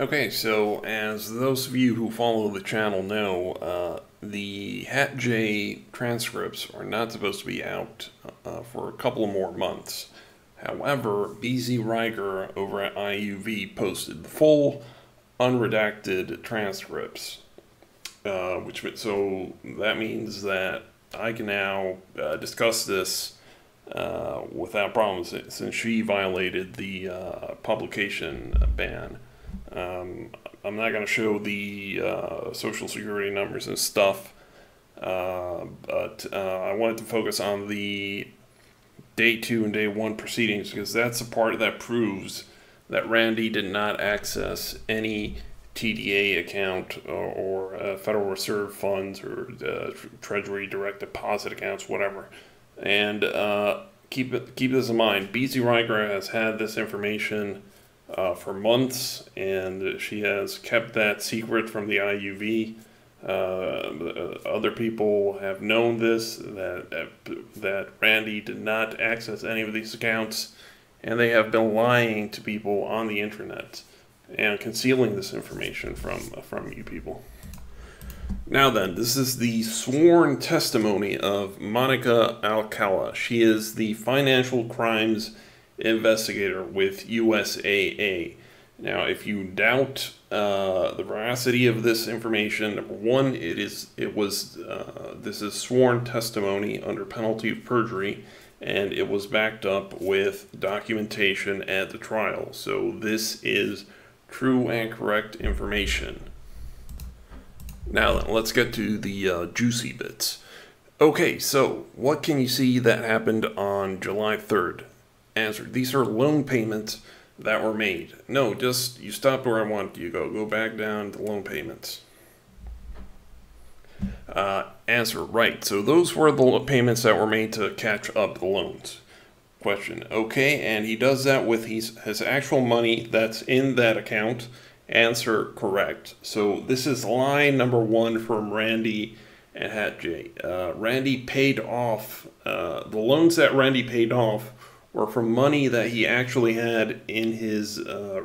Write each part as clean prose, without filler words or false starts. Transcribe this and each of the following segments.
Okay, so as those of you who follow the channel know, the HATJ transcripts are not supposed to be out for a couple more months. However, BZ Riger over at IUV posted the full unredacted transcripts, so that means that I can now discuss this without problems since she violated the publication ban. I'm not going to show the social security numbers and stuff, but I wanted to focus on the Day 2 and Day 1 proceedings because that's the part that proves that Randy did not access any TDA account or Federal Reserve funds or Treasury direct deposit accounts, whatever. And keep this in mind. BZ Riger has had this information for months, and she has kept that secret from the IUV. Other people have known this, that Randy did not access any of these accounts, and they have been lying to people on the internet and concealing this information from you people. Now then, this is the sworn testimony of Monica Alcala. She is the financial crimes investigator with USAA. Now, if you doubt the veracity of this information, number one, this is sworn testimony under penalty of perjury, and it was backed up with documentation at the trial. So this is true and correct information. Now then, let's get to the juicy bits. Okay, so what can you see that happened on July 3rd? Answer: these are loan payments that were made. No, just you stopped where I wanted you to go. Go back down to loan payments. Answer: right. So those were the payments that were made to catch up the loans. Question: okay, and he does that with his actual money that's in that account. Answer: correct. So this is lie number one from Randy and HATJ. Randy paid off, the loans that Randy paid off were from money that he actually had in his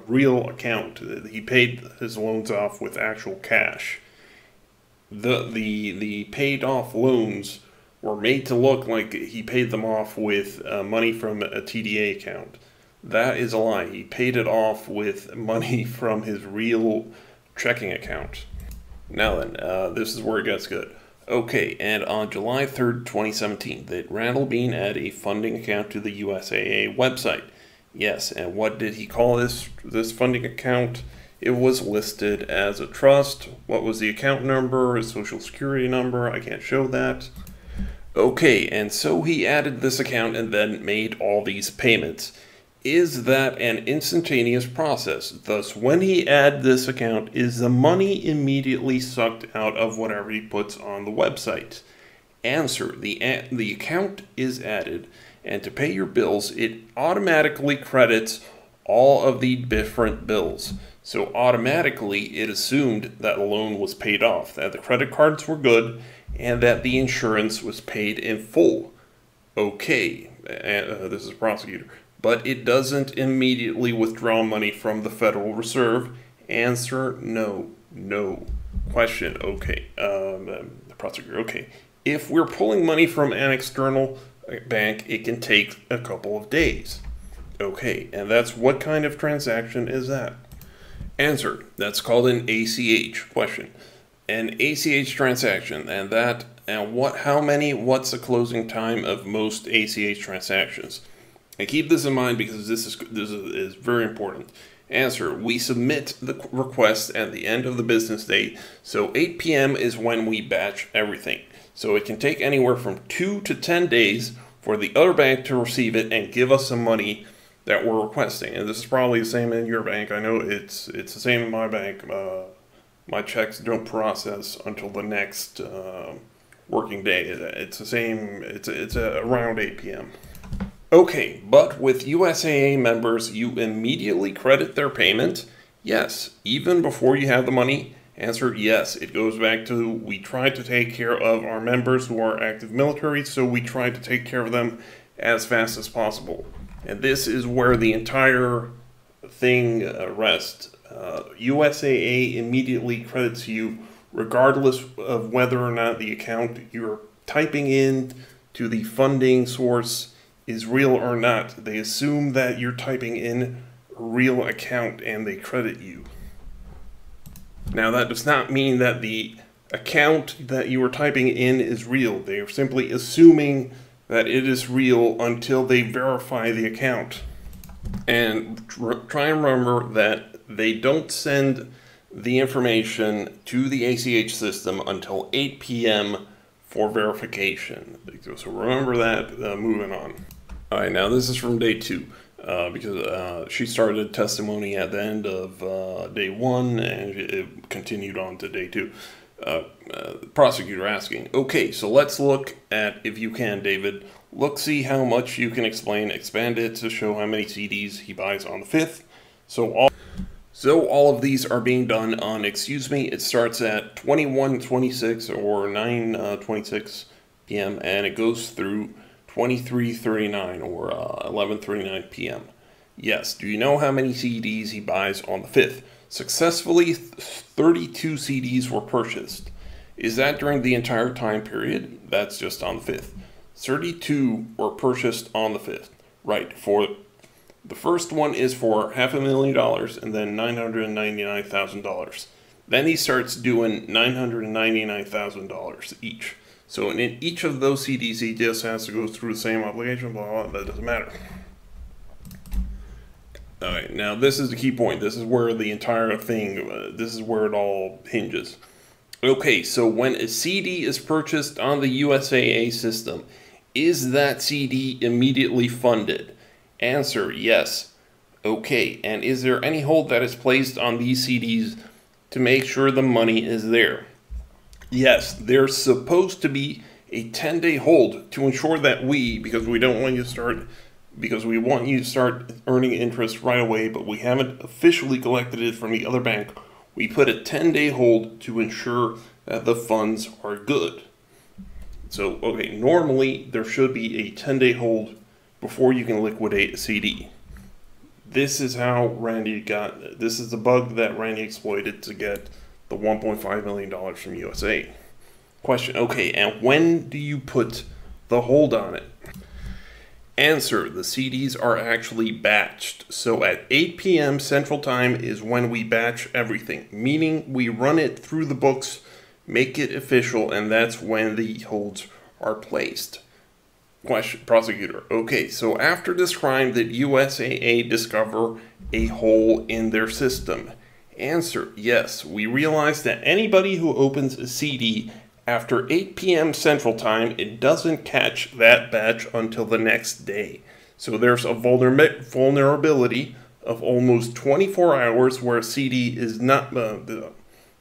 real account. He paid his loans off with actual cash. The paid off loans were made to look like he paid them off with money from a TDA account. That is a lie. He paid it off with money from his real checking account. Now then, this is where it gets good. Okay, and on July 3rd, 2017, did Randall Bean add a funding account to the USAA website? Yes, and what did he call this funding account? It was listed as a trust. What was the account number, his social security number? I can't show that. Okay, and so he added this account and then made all these payments. Is that an instantaneous process? Thus, when he added this account, is the money immediately sucked out of whatever he puts on the website? Answer: the account is added, and to pay your bills, it automatically credits all of the different bills. So automatically, it assumed that the loan was paid off, that the credit cards were good, and that the insurance was paid in full. Okay, this is a prosecutor. But it doesn't immediately withdraw money from the Federal Reserve. Answer: no. No. Question: okay. The prosecutor: okay. If we're pulling money from an external bank, it can take a couple of days. Okay, and that's what kind of transaction is that? Answer: that's called an ACH. Question: an ACH transaction, what's the closing time of most ACH transactions? And keep this in mind because this is very important. Answer: we submit the request at the end of the business day, so 8 p.m. is when we batch everything. So it can take anywhere from 2 to 10 days for the other bank to receive it and give us some money that we're requesting. And this is probably the same in your bank. I know it's the same in my bank. My checks don't process until the next working day. It's the same. It's around 8 p.m. Okay, but with USAA members, you immediately credit their payment? Yes, even before you have the money? Answer: yes. It goes back to we try to take care of our members who are active military, so we try to take care of them as fast as possible. And this is where the entire thing rests. USAA immediately credits you regardless of whether or not the account you're typing in to the funding source is real or not. They assume that you're typing in a real account and they credit you. Now, that does not mean that the account that you are typing in is real. They are simply assuming that it is real until they verify the account. And try and remember that they don't send the information to the ACH system until 8 p.m. for verification. So remember that, moving on. All right, now this is from day 2. Because she started testimony at the end of day 1 and it continued on to day 2. Prosecutor asking, okay, so let's look at, if you can, David, see how much you can expand it to show how many CDs he buys on the 5th. So all of these are being done on, it starts at 21:26 or 9:26 p.m. and it goes through 23:39 or 11:39 p.m. Yes, do you know how many CDs he buys on the 5th? Successfully, 32 CDs were purchased. Is that during the entire time period? That's just on the 5th. 32 were purchased on the 5th. Right, for the first one is for $500,000 and then $999,000. Then he starts doing $999,000 each. So in each of those CDs, he just has to go through the same obligation, blah, blah, blah, that doesn't matter. All right, now this is the key point. This is where the entire thing, this is where it all hinges. Okay, so when a CD is purchased on the USAA system, is that CD immediately funded? Answer, yes. Okay, and is there any hold that is placed on these CDs to make sure the money is there? Yes, there's supposed to be a 10-day hold to ensure that because we want you to start earning interest right away, but we haven't officially collected it from the other bank, we put a 10-day hold to ensure that the funds are good. So, okay, normally there should be a 10-day hold before you can liquidate a CD. This is how this is the bug that Randy exploited to get the $1.5 million from USA. Question, okay, and when do you put the hold on it? Answer, the CDs are actually batched. So at 8 p.m. Central Time is when we batch everything, meaning we run it through the books, make it official, and that's when the holds are placed. Question, prosecutor, okay, so after this crime did USAA discover a hole in their system? Answer, yes, we realized that anybody who opens a CD after 8 p.m. Central Time, it doesn't catch that batch until the next day. So there's a vulnerability of almost 24 hours where a CD is not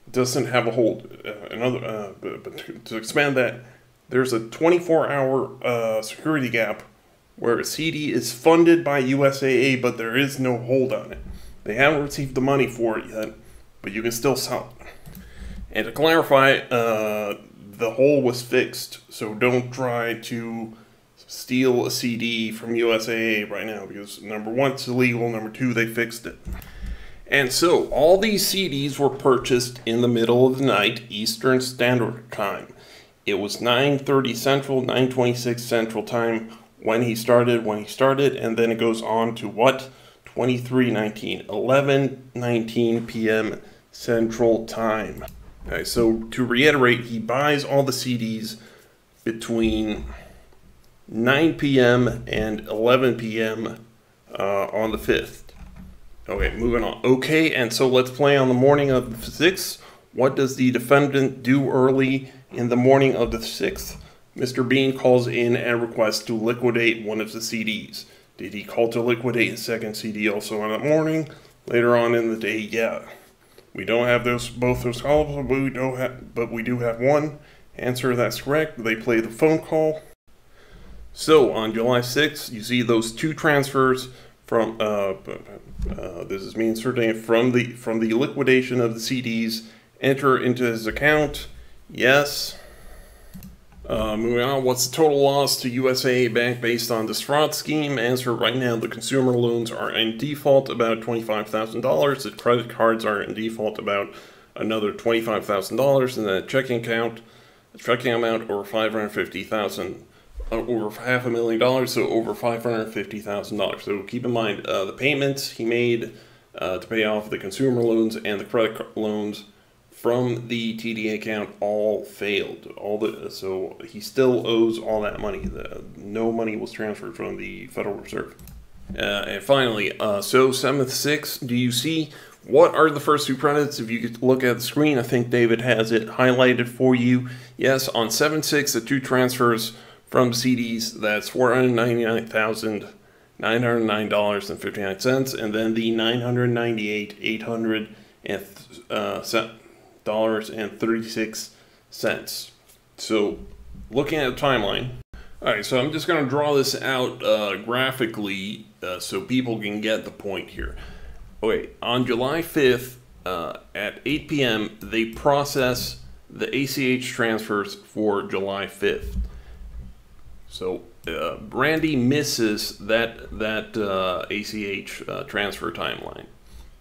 doesn't have a hold. But to expand that, there's a 24-hour security gap where a CD is funded by USAA, but there is no hold on it. They haven't received the money for it yet, but you can still sell it. And to clarify, the hole was fixed, so don't try to steal a CD from USAA right now, because number 1, it's illegal, number 2, they fixed it. And so, all these CDs were purchased in the middle of the night, Eastern Standard Time. It was 9:30 Central, 9:26 Central Time when he started, and then it goes on to what? 23:19, 11:19 p.m. Central Time. Okay, so to reiterate, he buys all the CDs between 9 p.m. and 11 p.m. On the 5th. Okay, moving on. Okay, and so let's play on the morning of the 6th. What does the defendant do early in the morning of the 6th? Mr. Bean calls in and requests to liquidate one of the CDs. Did he call to liquidate a second CD also on that morning? Later on in the day, yeah. We don't have both those calls, but we do have one. Answer, that's correct. They play the phone call. So on July 6th, you see those 2 transfers from this is me inserting from the liquidation of the CDs enter into his account. Yes. Moving on, what's the total loss to USAA Bank based on this fraud scheme? Answer, right now the consumer loans are in default about $25,000. The credit cards are in default about another $25,000, and the checking amount over $550,000, over $500,000, so over $550,000. So keep in mind the payments he made to pay off the consumer loans and the credit loans from the TDA account all failed. So he still owes all that money. No money was transferred from the Federal Reserve. And finally, so 7th-6, do you see what are the first two credits? If you could look at the screen, I think David has it highlighted for you. Yes, on 7/6, the two transfers from CDs, that's $499,909.59, and then the $998,800.36. So, looking at the timeline. Alright, so I'm just going to draw this out graphically so people can get the point here. Okay, on July 5th at 8 p.m., they process the ACH transfers for July 5th. So Randy misses that ACH transfer timeline.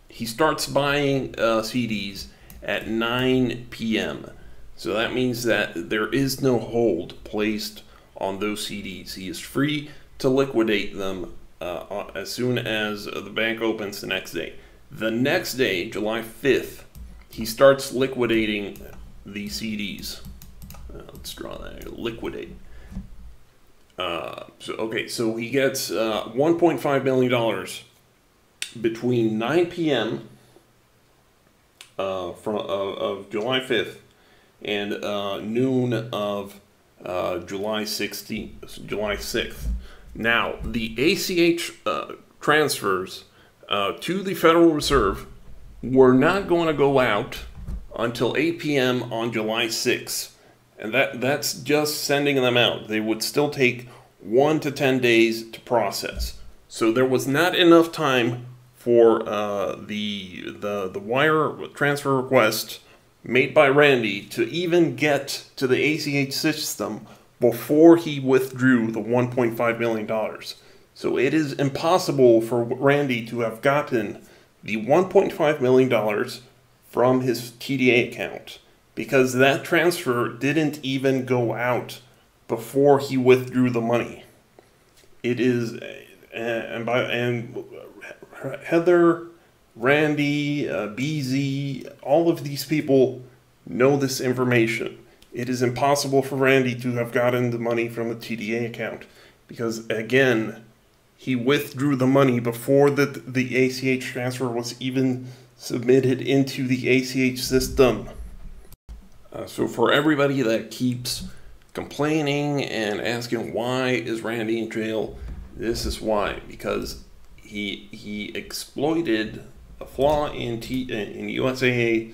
He starts buying CDs at 9 p.m. So that means that there is no hold placed on those CDs. He is free to liquidate them as soon as the bank opens the next day. The next day, July 5th, he starts liquidating the CDs. Let's draw that. Liquidate. So he gets $1.5 million between 9 p.m. of July 5th and noon of July 6th. Now, the ACH transfers to the Federal Reserve were not going to go out until 8 p.m. on July 6th. And that's just sending them out. They would still take 1 to 10 days to process. So there was not enough time for the wire transfer request made by Randy to even get to the ACH system before he withdrew the $1.5 million. So it is impossible for Randy to have gotten the $1.5 million from his TDA account because that transfer didn't even go out before he withdrew the money. It is, and Heather, Randy, BZ, all of these people know this information. It is impossible for Randy to have gotten the money from the TDA account because, again, he withdrew the money before the ACH transfer was even submitted into the ACH system. So for everybody that keeps complaining and asking why is Randy in jail, this is why. Because he exploited a flaw in USAA,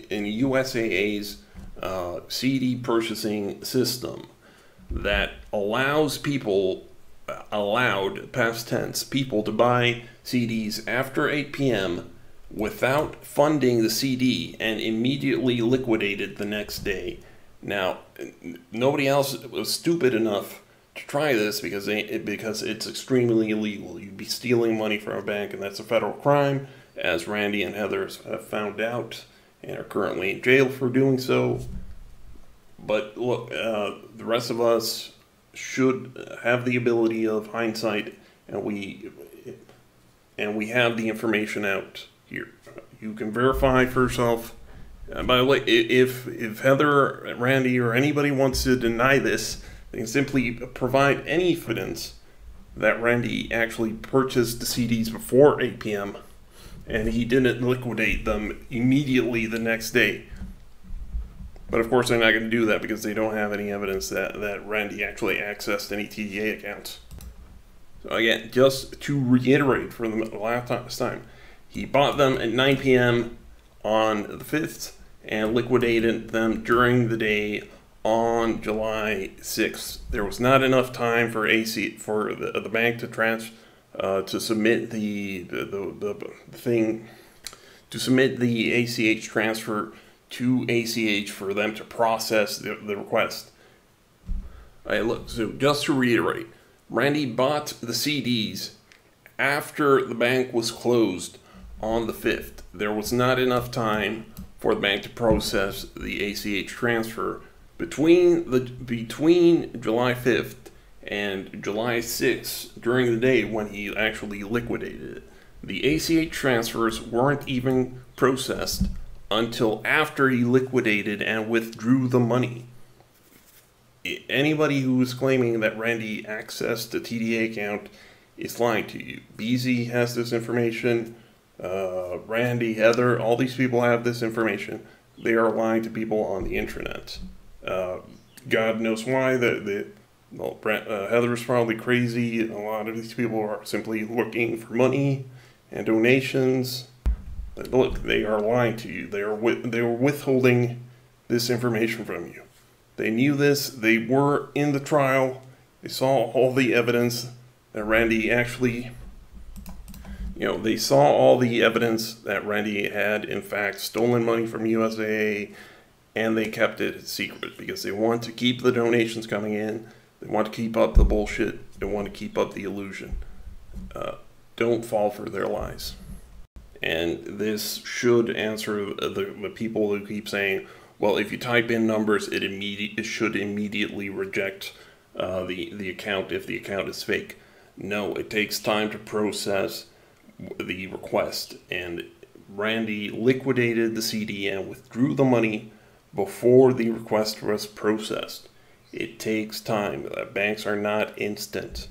in USAA's CD purchasing system that allows people, past tense, people to buy CDs after 8 p.m. without funding the CD and immediately liquidated the next day. Now, nobody else was stupid enough to try this because it's extremely illegal. You'd be stealing money from a bank, and that's a federal crime, as Randy and Heather have found out and are currently in jail for doing so. But look, the rest of us should have the ability of hindsight, and we have the information out here. You can verify for yourself. By the way, if Heather, Randy, or anybody wants to deny this, they can simply provide any evidence that Randy actually purchased the CDs before 8 p.m. and he didn't liquidate them immediately the next day. But of course, they're not going to do that because they don't have any evidence that Randy actually accessed any TDA accounts. So again, just to reiterate for the last time, he bought them at 9 p.m. on the 5th and liquidated them during the day on July 6th. There was not enough time for the bank to submit the ACH transfer to ACH for them to process the request. All right, look, so just to reiterate, Randy bought the CDs after the bank was closed on the 5th. There was not enough time for the bank to process the ACH transfer between July 5th and July 6th during the day when he actually liquidated it. The ACH transfers weren't even processed until after he liquidated and withdrew the money. Anybody who is claiming that Randy accessed the TDA account is lying to you. BZ has this information. Randy, Heather, all these people have this information. They are lying to people on the internet. God knows why. Heather is probably crazy. A lot of these people are simply looking for money and donations. But look, they are lying to you. They were withholding this information from you. They knew this. They were in the trial. They saw all the evidence that Randy actually, they saw all the evidence that Randy had, in fact, stolen money from USAA, and they kept it secret because they want to keep the donations coming in. They want to keep up the bullshit. They want to keep up the illusion. Don't fall for their lies. And this should answer the people who keep saying, well, if you type in numbers, it should immediately reject the account if the account is fake. No, it takes time to process the request, and Randy liquidated the CD and withdrew the money before the request was processed. It takes time. Banks are not instant.